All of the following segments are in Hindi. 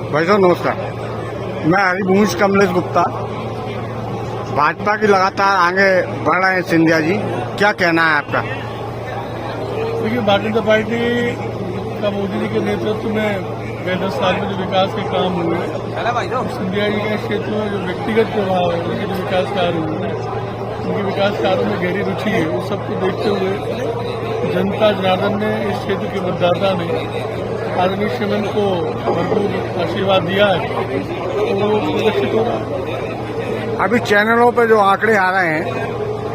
भाई साहब नमस्कार, मैं हरिवंश कमलेश गुप्ता। भाजपा की लगातार आगे बढ़ रहे हैं सिंधिया जी, क्या कहना है आपका? देखिए, भारतीय जनता पार्टी का मोदी जी के नेतृत्व में गए 10 साल में जो विकास के काम हुए, सिंधिया जी के क्षेत्र में जो व्यक्तिगत प्रभाव है, उनके जो विकास कार्य हुए, उनके विकास कार्यों में गहरी रुचि है, उस सबको देखते हुए जनता जनार्दन ने, इस क्षेत्र के मतदाता ने आदरणीय श्रीमन को भरपूर आशीर्वाद दिया है, तो वो प्रदर्शित हो रहा है। अभी चैनलों पे जो आंकड़े आ रहे हैं,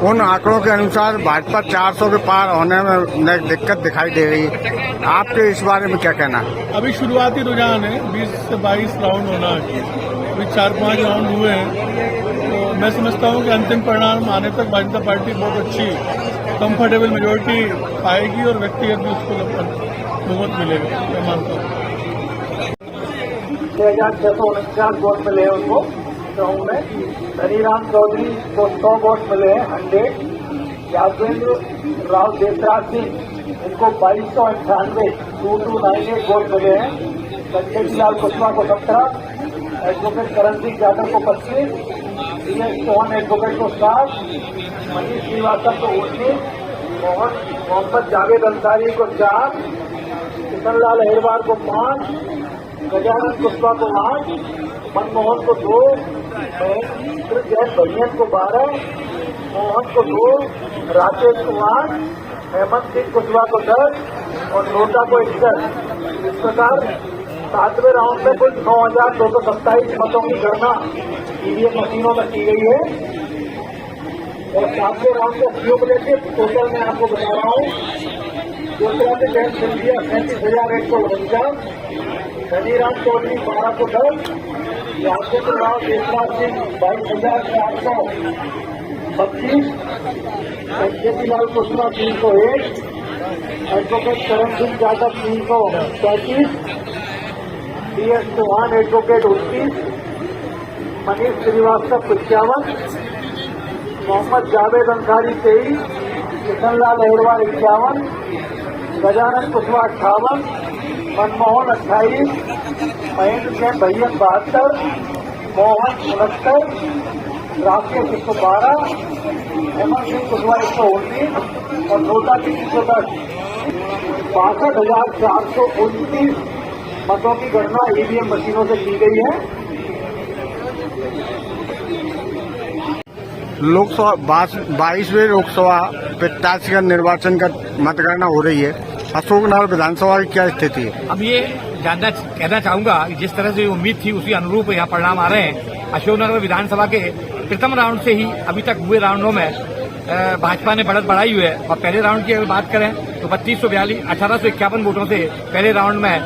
उन आंकड़ों के अनुसार भाजपा 400 के पार होने में दिक्कत दिखाई दे रही है। आपके इस बारे में क्या कहना है? अभी शुरुआती रुझान है, 20 से 22 राउंड होना है, अभी 4-5 राउंड हुए हैं, तो मैं समझता हूँ कि अंतिम परिणाम आने तक भाजपा जनता पार्टी बहुत अच्छी कंफर्टेबल मेजोरिटी पाएगी और व्यक्तिगत भी उसको बहुमत मिलेगा, मैं मानता हूँ। 6,649 वोट मिले हैं उनको गाँव में। हनीराम चौधरी को 100 वोट मिले हैं, 100। यादवेंद्र राव देसराज सिंह, इनको 2298 2298 वोट मिले हैं। संजय लाल कुशवाहा को 17, एडवोकेट करण सिंह यादव को 25, DS चौहान एडवोकेट को 7, मनीष श्रीवास्तव को 19, मोहम्मद जावेद अंसारी को 4, किशनलाल अहिरवार को 5, गजानन कुशवाहा को 8, मनमोहन को 2, महेंद्र जैन बनियन को 12, मोहन को 2, राकेश को 8, हेमंत सिंह कुशवाहा को 10 और नोटा को 61। इस प्रकार 7वें राउंड में कुल 9,227 मतों की गणना ईवीएम मशीनों में की गई है और 7वें राउंड का क्यूमुलेटिव टोटल मैं आपको बता रहा हूँ। ज्योतिरादित्य जैन सिंधिया 37,149, हनीराम चौधरी 12 को 10, Yadavindra Rao Desraj Singh 22,425, Sanjay Lal Kushwaha 301, advocate Karan Singh Yadav 335, DS Chauhan advocate 29, Manish Srivastava 55, Mohammad Javed Ansari 23, Kishanlal Ahirwar 51, Gajanan Kushwaha 58, Manmohan 28, Mahendra Jain भैयन 72, मोहन 69, राकेश 112, हेमंत सिंह कुशवाहा 119 और नोटा की 110। 62,429 मतों की गणना ईवीएम मशीनों से की गई है। लोकसभा 22वें लोकसभा प्रत्याशी का निर्वाचन का मतगणना हो रही है। अशोकनगर विधानसभा की क्या स्थिति है? अब ये कहना चाहूंगा कि जिस तरह से उम्मीद थी उसी अनुरूप यहाँ परिणाम आ रहे हैं। अशोकनगर विधानसभा के प्रथम राउंड से ही अभी तक हुए राउंडों में भाजपा ने बढ़त बढ़ाई हुई है और पहले राउंड की अगर बात करें तो 1851 वोटों से पहले राउंड में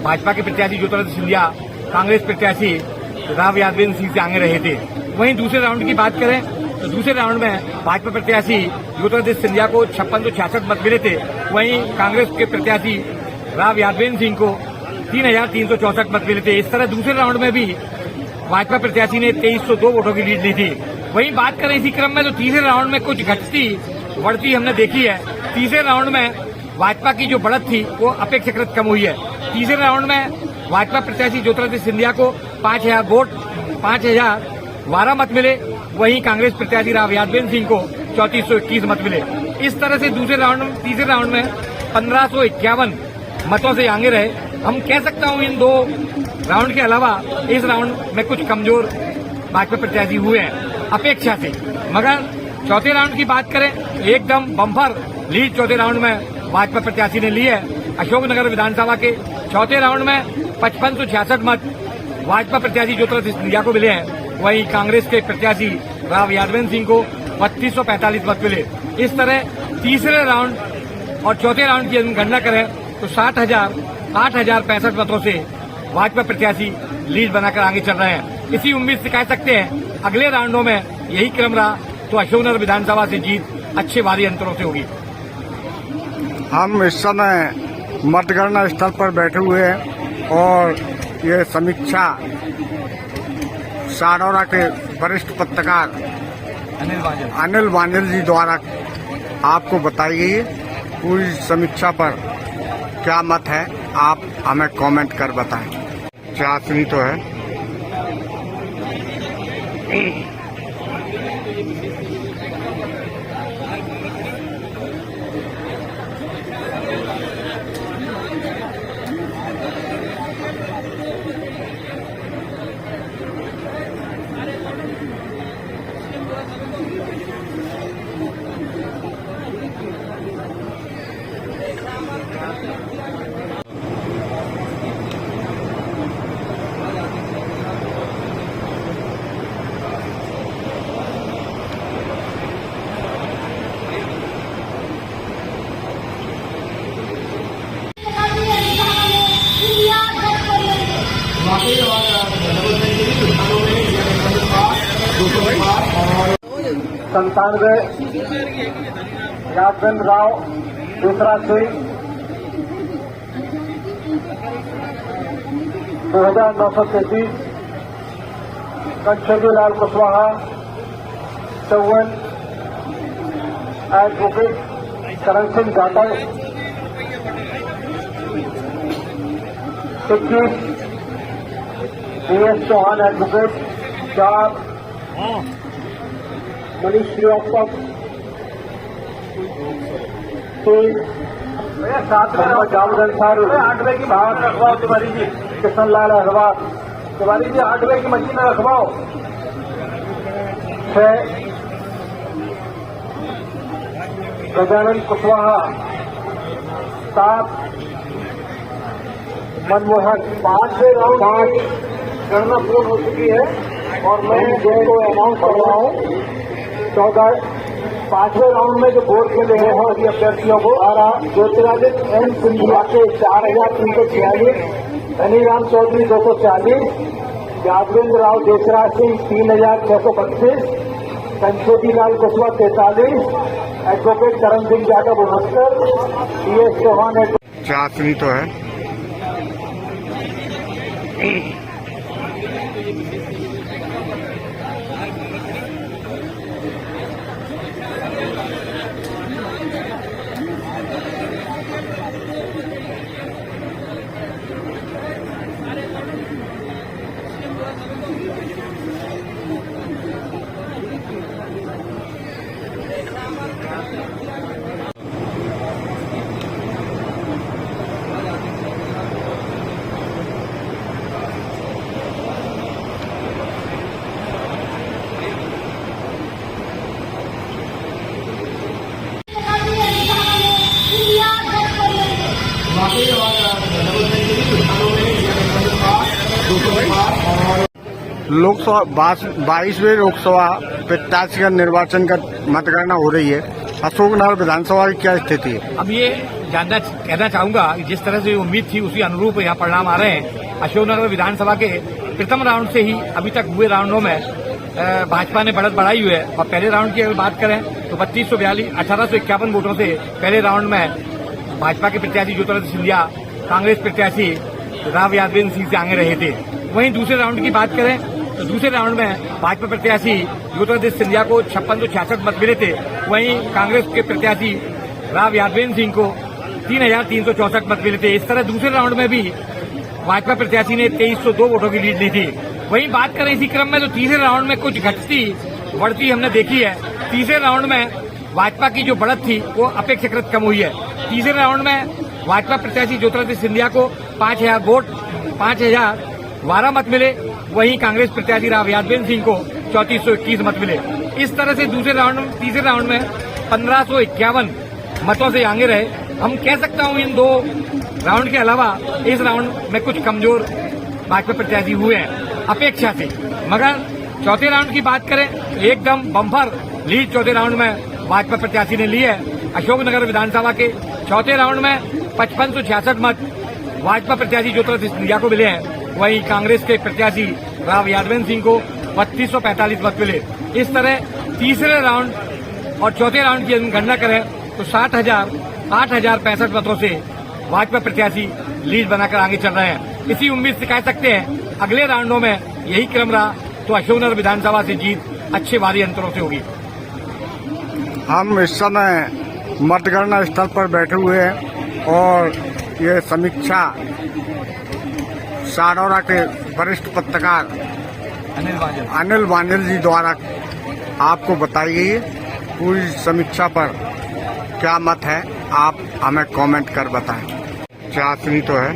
भाजपा के प्रत्याशी ज्योतिरादित्य सिंधिया कांग्रेस प्रत्याशी राव यादवेंद्र सिंह से आगे रहे थे। वहीं दूसरे राउंड की बात करें तो दूसरे राउंड में भाजपा प्रत्याशी ज्योतिरादित्य सिंधिया को 5666 मत मिले थे। वहीं कांग्रेस के प्रत्याशी राव यादवेंद्र सिंह को 3,364 मत मिले थे। इस तरह दूसरे राउंड में भी भाजपा प्रत्याशी ने 2,302 वोटों की लीड ली थी। वहीं बात करें इसी क्रम में तो तीसरे राउंड में कुछ घटती बढ़ती हमने देखी है। तीसरे राउंड में भाजपा की जो बढ़त थी वो अपेक्षाकृत कम हुई है। तीसरे राउंड में भाजपा प्रत्याशी ज्योतिरादित्य सिंधिया को 5,012 मत मिले। वहीं कांग्रेस प्रत्याशी राव यादवेंद्र सिंह को 3,421 मत मिले। इस तरह से तीसरे राउंड में 1,551 मतों से आगे रहे। हम कह सकता हूं इन दो राउंड के अलावा इस राउंड में कुछ कमजोर भाजपा प्रत्याशी हुए हैं अपेक्षा से। मगर चौथे राउंड की बात करें एकदम बम्पर लीड चौथे राउंड में भाजपा प्रत्याशी ने ली है। अशोकनगर विधानसभा के चौथे राउंड में 5566 मत भाजपा प्रत्याशी ज्योतिरादित्य सिंधिया को मिले हैं। वहीं कांग्रेस के प्रत्याशी राव यादवेंद्र सिंह को 3245 मत मिले। इस तरह तीसरे राउंड और चौथे राउंड की हम गणना करें तो 8,065 मतों से भाजपा प्रत्याशी लीड बनाकर आगे चल रहे हैं। इसी उम्मीद से कह सकते हैं अगले राउंडों में यही क्रम रहा तो अशोकनगर विधानसभा से जीत अच्छे भारी अंतरों से होगी। हम इस समय मतगणना स्थल पर बैठे हुए हैं और ये समीक्षा सारौरा के वरिष्ठ पत्रकार अनिल वांझल जी द्वारा आपको बताई गई है। पूरी समीक्षा पर क्या मत है आप हमें कमेंट कर बताएं। चाशनी तो है। संतानवे यादवेंद्र राव दूसरा सिंह 2,933 कंचोली लाल Kushwaha 54 advocate Karan Singh Jatav 21 DS Chauhan advocate 4 Manish Srivastava 3 Mohammad Javed Ansari 8वें की बाहर रखवाओ तिवारी जी किशन लाल अहरवाल तिवारी जी 8वें की मशीन में रखवाओ 6 गजानन कुशवाहा 7 मनमोहन 5वें राउंड 5 गणना पूर्ण हो चुकी है और मैं जो अनाउंस कर रहा हूँ 5वें राउंड में जो वोट मिले हैं सभी अभ्यर्थियों को ज्योतिरादित्य एन सिंधिया के 4,346 धनीराम चौधरी 240 यादवेंद्र राव देसराज सिंह 3,632 कंचोली लाल कुशवाहा 43 एडवोकेट करण सिंह जाटव 69 DS चौहान चाशनी तो है। लोकसभा 22वें लोकसभा प्रत्याशी का निर्वाचन का मतगणना हो रही है। अशोकनगर विधानसभा की क्या स्थिति है? अब ये कहना चाहूंगा कि जिस तरह से उम्मीद थी उसी अनुरूप यहाँ परिणाम आ रहे हैं। अशोकनगर विधानसभा के प्रथम राउंड से ही अभी तक हुए राउंडों में भाजपा ने बढ़त बढ़ाई हुई है और पहले राउंड की अगर बात करें तो 1851 वोटों से पहले राउंड में भाजपा के प्रत्याशी ज्योतिरादित्य सिंधिया कांग्रेस प्रत्याशी राव यादवेंद्र सिंह से आगे रहे थे। वहीं दूसरे राउंड की बात करें तो दूसरे राउंड में भाजपा प्रत्याशी ज्योतिरादित्य सिंधिया को 5666 मत मिले थे। वहीं कांग्रेस के प्रत्याशी राव यादवेंद्र सिंह को 3,364 मत मिले थे। इस तरह दूसरे राउंड में भी भाजपा प्रत्याशी ने 2,302 वोटों की लीड ली थी। वहीं बात करें इसी क्रम में तो तीसरे राउंड में कुछ घटती बढ़ती हमने देखी है। तीसरे राउंड में भाजपा की जो बढ़त थी वो अपेक्षाकृत कम हुई है। तीसरे राउंड में भाजपा प्रत्याशी ज्योतिरादित्य सिंधिया को 5,012 मत मिले। वहीं कांग्रेस प्रत्याशी राव यादवेंद्र सिंह को 3,421 मत मिले। इस तरह से तीसरे राउंड में 1,551 मतों से आगे रहे। हम कह सकता हूं इन दो राउंड के अलावा इस राउंड में कुछ कमजोर भाजपा प्रत्याशी हुए हैं अपेक्षा से। मगर चौथे राउंड की बात करें एकदम बम्पर लीड चौथे राउंड में भाजपा प्रत्याशी ने ली है। अशोकनगर विधानसभा के चौथे राउंड में 5566 मत भाजपा प्रत्याशी ज्योतिरादित्य सिंधिया को मिले हैं, वहीं कांग्रेस के प्रत्याशी राव यादवेंद्र सिंह को 3245 मत मिले। इस तरह तीसरे राउंड और चौथे राउंड की गणना करें तो 8,065 मतों से भाजपा प्रत्याशी लीड बनाकर आगे चल रहे हैं। इसी उम्मीद से कह सकते हैं अगले राउंडों में यही क्रम रहा तो अशोकनगर विधानसभा से जीत अच्छे भारी अंतरों से होगी। हम इस समय मतगणना स्थल पर बैठे हुए हैं और ये समीक्षा साडौरा के वरिष्ठ पत्रकार अनिल वांझल जी द्वारा आपको बताई गई है। पूरी समीक्षा पर क्या मत है आप हमें कमेंट कर बताएं। चाशनी तो है।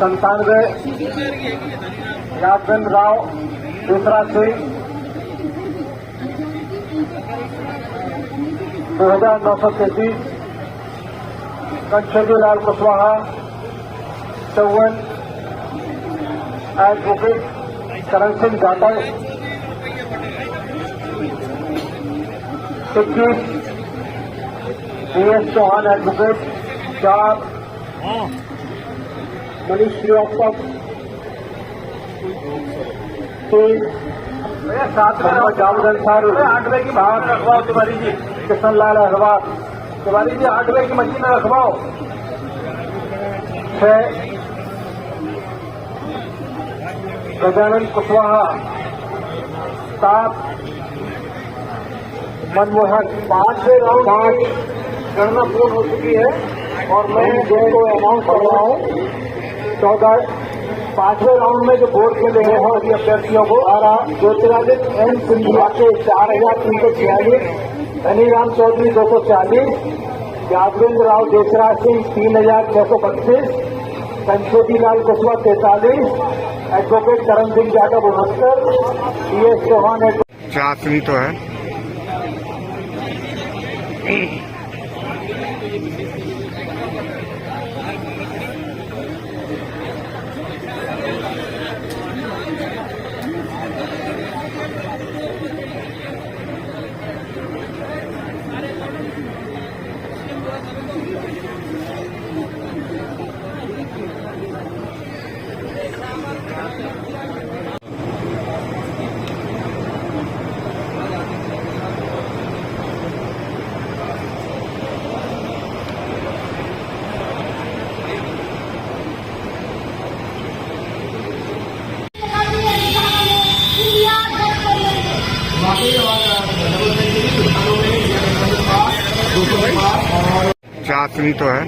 संतानवे यादवेंद्र राव दूसरा सिंह 2933 कंचदी लाल Kushwaha 54 advocate Karan Singh Jatav 21 DS Chauhan advocate 4 Manish Srivastava 3 Mohammad Javed Ansari 8वें की बाहर रखवाओ तिवारी जी किशन लाल अहरवाल तिवारी जी 8वें की मशीन में रखवाओ 6 गजानंद कुशवाहा 7 मनमोहन 5वें राउंड 5 गणना पूर्ण हो चुकी है और मैं जो अनाउंस कर रहा हूँ 5वें राउंड में जो वोट मिले हैं सभी अभ्यर्थियों को आ रहा ज्योतिरादित्य एन सिंधिया के 4,346, धनीराम चौधरी 240, यादवेंद्र राव देसराज सिंह 3,632, कंचोदी लाल कुशवाहा 43, एडवोकेट करण सिंह जाटव 69, DS चौहान चाशनी तो है। चाशनी तो है।